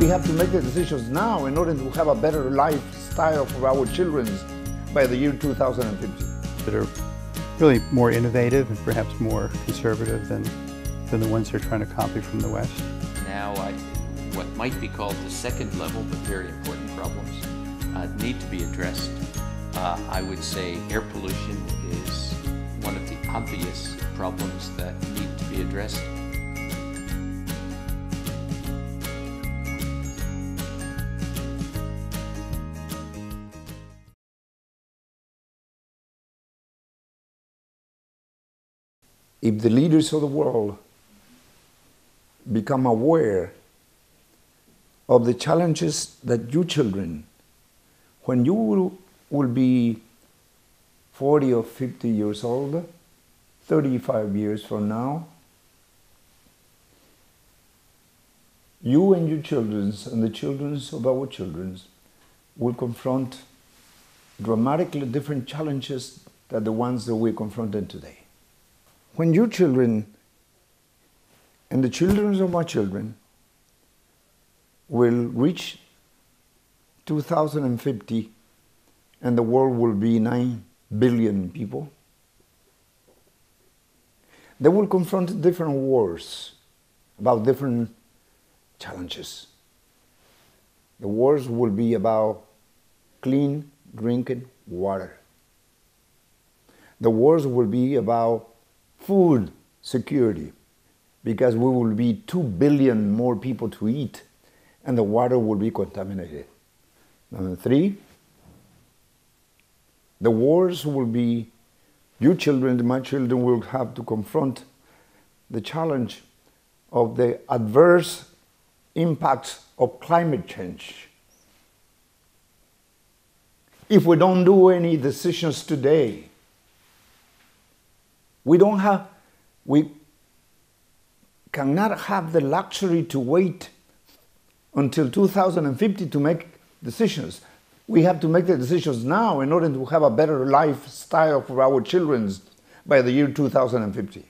have to make the decisions now in order to have a better lifestyle for our children by the year 2050. That are really more innovative and perhaps more conservative than the ones they're trying to copy from the West. Now, what might be called the second level, but very important problems, need to be addressed. I would say air pollution is one of the obvious problems that need to be addressed. If the leaders of the world become aware of the challenges that you children, when you will be 40 or 50 years old, 35 years from now, you and your children and the children of our children will confront dramatically different challenges than the ones that we're confronting today. When your children and the children of my children will reach 2050 and the world will be 9 billion people, they will confront different wars about different challenges. The wars will be about clean drinking water. The wars will be about food security, because we will be 2 billion more people to eat and the water will be contaminated. Number 3, the wars will be, your children, my children will have to confront the challenge of the adverse impacts of climate change. If we don't do any decisions today, we cannot have the luxury to wait until 2050 to make decisions. We have to make the decisions now in order to have a better lifestyle for our children by the year 2050.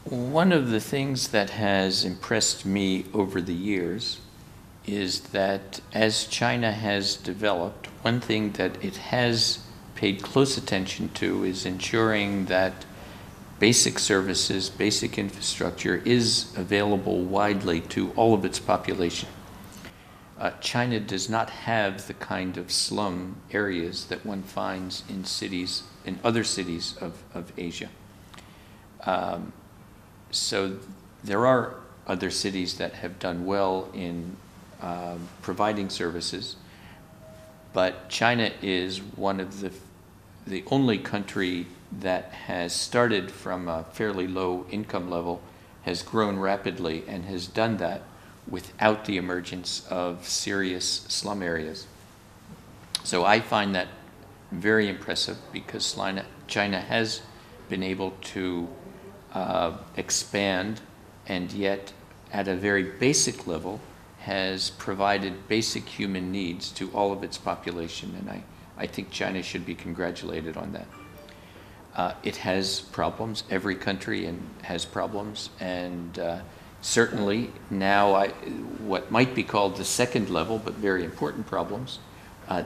One of the things that has impressed me over the years is that as China has developed, one thing that it has paid close attention to is ensuring that basic services, basic infrastructure is available widely to all of its population. China does not have the kind of slum areas that one finds in cities, in other cities of Asia. So there are other cities that have done well in providing services, but China is one of the only country that has started from a fairly low income level, has grown rapidly, and has done that without the emergence of serious slum areas. So I find that very impressive, because China has been able to expand, and yet at a very basic level has provided basic human needs to all of its population, and I think China should be congratulated on that. It has problems. Every country has problems, and certainly now what might be called the second level, but very important problems,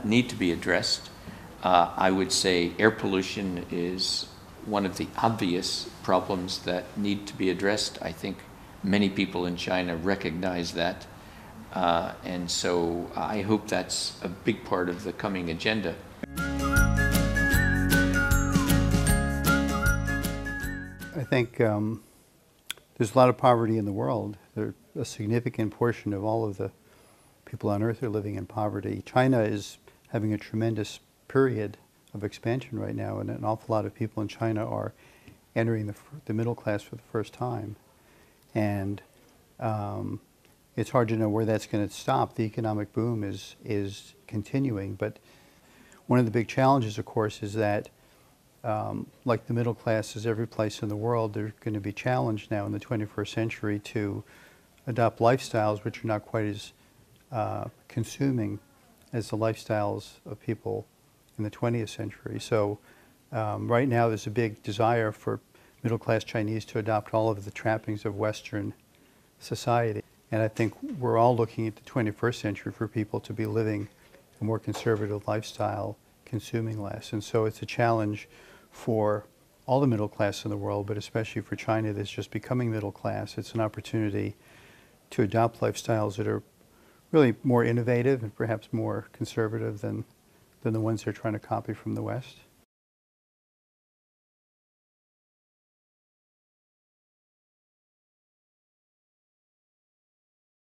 need to be addressed. I would say air pollution is one of the obvious problems that need to be addressed. I think many people in China recognize that, and so I hope that's a big part of the coming agenda. I think there's a lot of poverty in the world. A significant portion of all of the people on Earth are living in poverty. China is having a tremendous period of expansion right now, and an awful lot of people in China are entering the middle class for the first time. And it's hard to know where that's going to stop. The economic boom is continuing, but one of the big challenges, of course, is that like the middle class is every place in the world, they're going to be challenged now in the 21st century to adopt lifestyles which are not quite as consuming as the lifestyles of people in the 20th century. So right now there's a big desire for middle-class Chinese to adopt all of the trappings of Western society. And I think we're all looking at the 21st century for people to be living a more conservative lifestyle, consuming less. And so it's a challenge for all the middle class in the world, but especially for China that's just becoming middle class. It's an opportunity to adopt lifestyles that are really more innovative and perhaps more conservative than the ones they're trying to copy from the West.